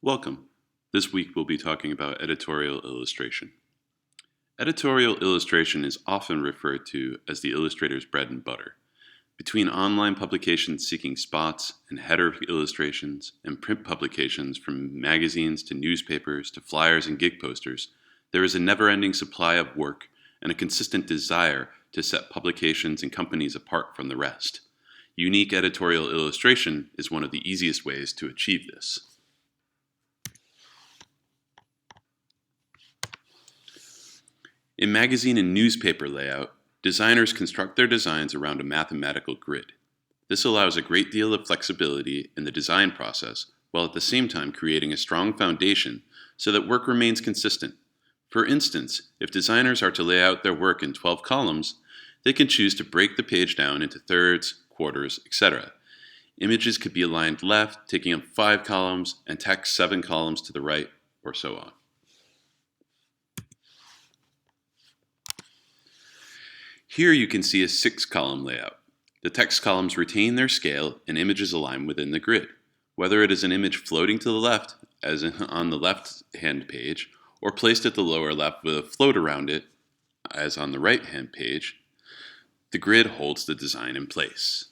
Welcome. This week we'll be talking about editorial illustration. Editorial illustration is often referred to as the illustrator's bread and butter. Between online publications seeking spots and header illustrations and print publications from magazines to newspapers to flyers and gig posters, there is a never-ending supply of work and a consistent desire to set publications and companies apart from the rest. Unique editorial illustration is one of the easiest ways to achieve this. In magazine and newspaper layout, designers construct their designs around a mathematical grid. This allows a great deal of flexibility in the design process, while at the same time creating a strong foundation so that work remains consistent. For instance, if designers are to lay out their work in 12 columns, they can choose to break the page down into thirds, quarters, etc. Images could be aligned left, taking up 5 columns, and text 7 columns to the right, or so on. Here you can see a 6-column layout. The text columns retain their scale and images align within the grid. Whether it is an image floating to the left, as on the left-hand page, or placed at the lower left with a float around it, as on the right-hand page, the grid holds the design in place.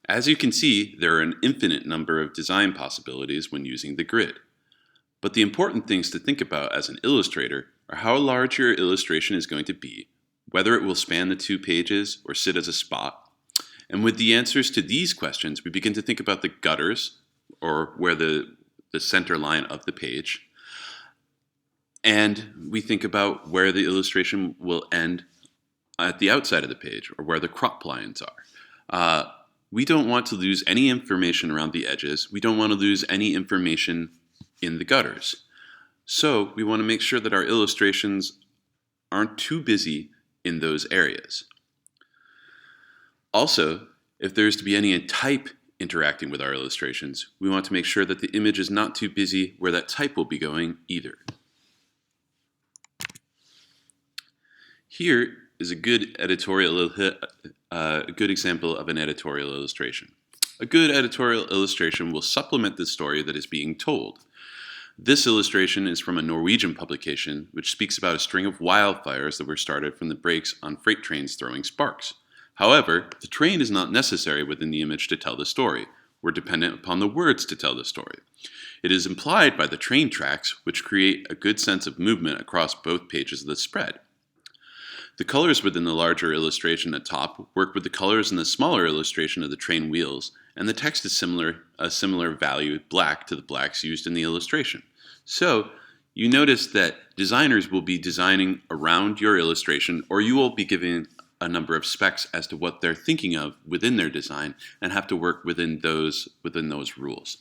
As you can see, there are an infinite number of design possibilities when using the grid. But the important things to think about as an illustrator are how large your illustration is going to be, whether it will span the 2 pages or sit as a spot. And with the answers to these questions, we begin to think about the gutters, or where the center line of the page. And we think about where the illustration will end at the outside of the page, or where the crop lines are. We don't want to lose any information around the edges. We don't want to lose any information in the gutters. So we want to make sure that our illustrations aren't too busy in those areas. Also, if there's to be any type interacting with our illustrations, we want to make sure that the image is not too busy where that type will be going either. Here is a good example of an editorial illustration. A good editorial illustration will supplement the story that is being told. This illustration is from a Norwegian publication which speaks about a string of wildfires that were started from the brakes on freight trains throwing sparks. However, the train is not necessary within the image to tell the story. We're dependent upon the words to tell the story. It is implied by the train tracks, which create a good sense of movement across both pages of the spread. The colors within the larger illustration at top work with the colors in the smaller illustration of the train wheels, and the text is a similar value, black, to the blacks used in the illustration. So, you notice that designers will be designing around your illustration, or you will be giving a number of specs as to what they're thinking of within their design and have to work within those rules.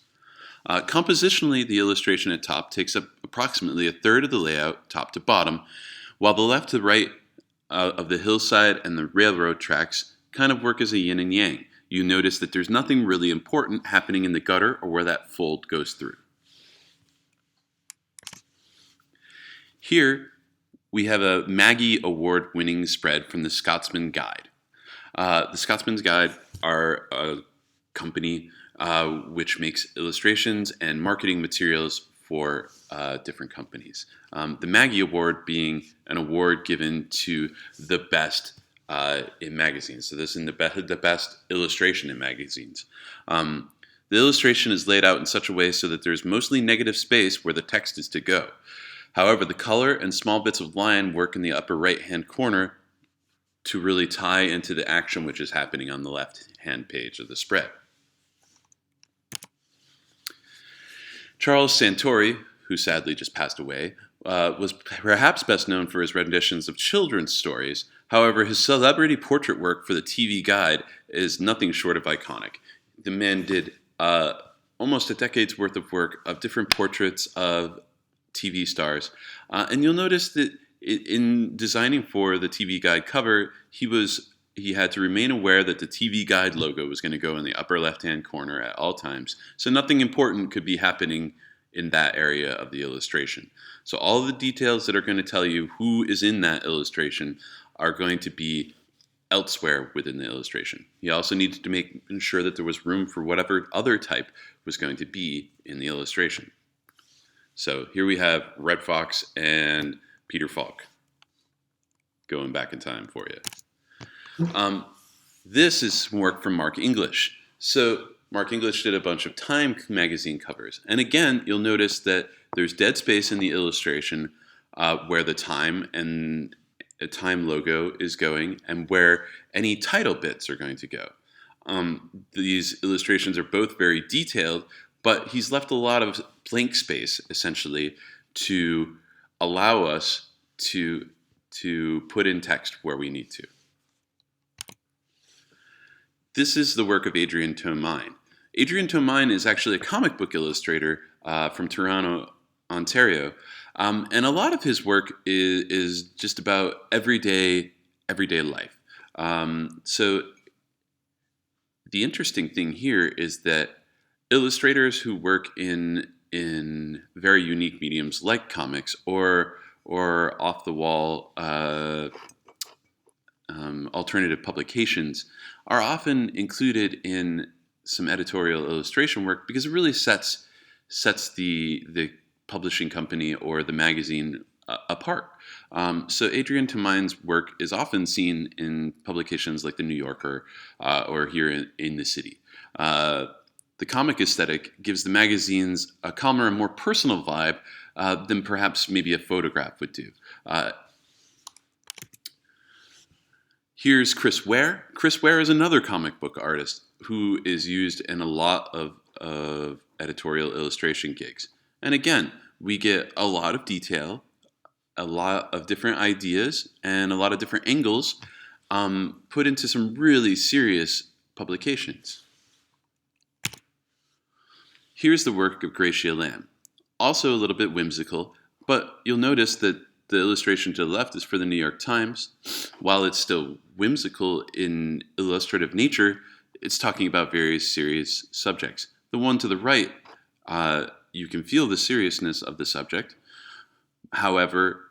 Compositionally, the illustration at top takes up approximately a third of the layout, top to bottom, while the left to right of the hillside and the railroad tracks kind of work as a yin and yang. You notice that there's nothing really important happening in the gutter or where that fold goes through. Here, we have a Maggie Award-winning spread from the Scotsman Guide. The Scotsman's Guide are a company which makes illustrations and marketing materials for different companies. The Maggie Award being an award given to the best in magazines. So this is the best illustration in magazines. The illustration is laid out in such a way so that there's mostly negative space where the text is to go. However, the color and small bits of line work in the upper right-hand corner to really tie into the action which is happening on the left-hand page of the spread. Charles Santori, who sadly just passed away, was perhaps best known for his renditions of children's stories. However, his celebrity portrait work for the TV Guide is nothing short of iconic. The man did almost a decade's worth of work of different portraits of TV stars. And you'll notice that in designing for the TV Guide cover, he had to remain aware that the TV Guide logo was going to go in the upper left-hand corner at all times. So nothing important could be happening in that area of the illustration. So all the details that are going to tell you who is in that illustration are going to be elsewhere within the illustration. He also needed to make ensure that there was room for whatever other type was going to be in the illustration. So here we have Red Fox and Peter Falk going back in time for you. This is some work from Mark English. So Mark English did a bunch of Time magazine covers. And again, you'll notice that there's dead space in the illustration where the Time and a Time logo is going and where any title bits are going to go. These illustrations are both very detailed, but he's left a lot of blank space, essentially, to allow us to put in text where we need to. This is the work of Adrian Tomine. Adrian Tomine is actually a comic book illustrator from Toronto, Ontario. And a lot of his work is just about everyday life. So the interesting thing here is that illustrators who work in very unique mediums like comics or off-the-wall alternative publications are often included in some editorial illustration work because it really sets the publishing company or the magazine apart. So Adrian Tomine's work is often seen in publications like The New Yorker or here in the city. The comic aesthetic gives the magazines a calmer and more personal vibe than perhaps maybe a photograph would do. Here's Chris Ware. Chris Ware is another comic book artist who is used in a lot of editorial illustration gigs. And again, we get a lot of detail, a lot of different ideas, and a lot of different angles put into some really serious publications. Here's the work of Gracia Lamb. Also a little bit whimsical, but you'll notice that the illustration to the left is for the New York Times. While it's still whimsical in illustrative nature, it's talking about very serious subjects. The one to the right, you can feel the seriousness of the subject. However,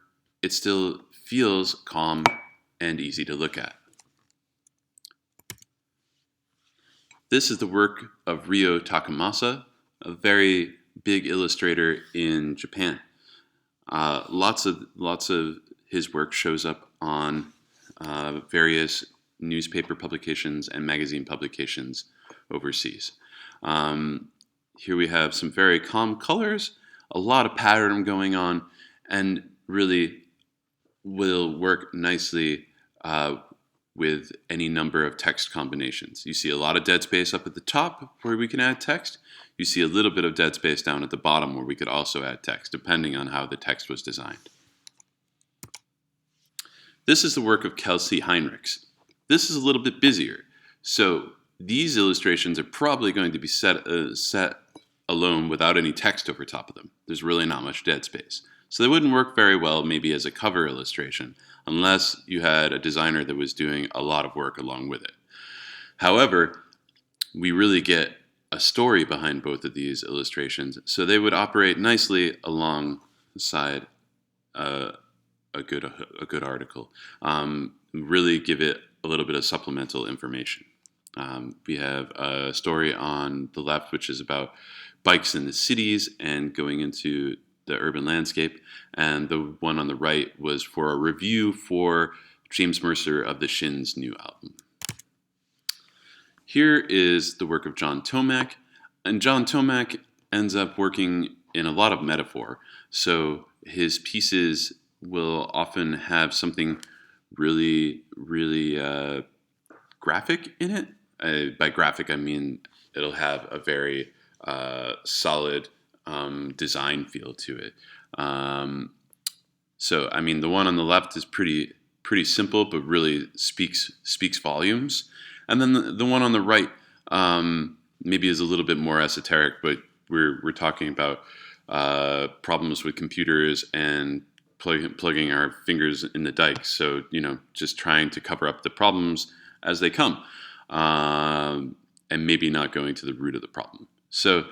it still feels calm and easy to look at. This is the work of Ryo Takamasa, a very big illustrator in Japan. Lots of his work shows up on various newspaper publications and magazine publications overseas. Here we have some very calm colors, a lot of pattern going on, and really will work nicely with any number of text combinations. You see a lot of dead space up at the top where we can add text. You see a little bit of dead space down at the bottom where we could also add text, depending on how the text was designed. This is the work of Kelsey Heinrichs. This is a little bit busier. So these illustrations are probably going to be set alone without any text over top of them. There's really not much dead space. So they wouldn't work very well maybe as a cover illustration unless you had a designer that was doing a lot of work along with it. However, we really get a story behind both of these illustrations, so they would operate nicely alongside a good article. Really give it a little bit of supplemental information. We have a story on the left which is about bikes in the cities and going into the urban landscape, and the one on the right was for a review for James Mercer of the Shins' new album. Here is the work of John Tomac, and John Tomac ends up working in a lot of metaphor, so his pieces will often have something really graphic in it. By graphic, I mean it'll have a very solid design feel to it. So, I mean, the one on the left is pretty simple, but really speaks volumes. And then the one on the right maybe is a little bit more esoteric, but we're talking about problems with computers and plugging our fingers in the dike. So, just trying to cover up the problems as they come, and maybe not going to the root of the problem. So,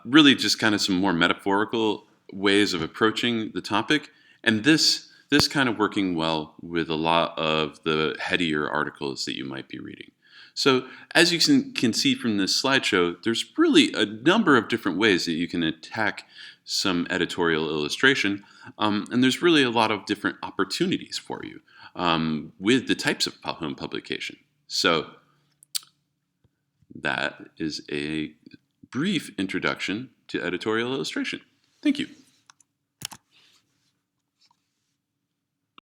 really just kind of some more metaphorical ways of approaching the topic. And this This kind of working well with a lot of the headier articles that you might be reading. So as you can see from this slideshow, there's really a number of different ways that you can attack some editorial illustration, and there's really a lot of different opportunities for you with the types of home publication. So that is a brief introduction to editorial illustration. Thank you.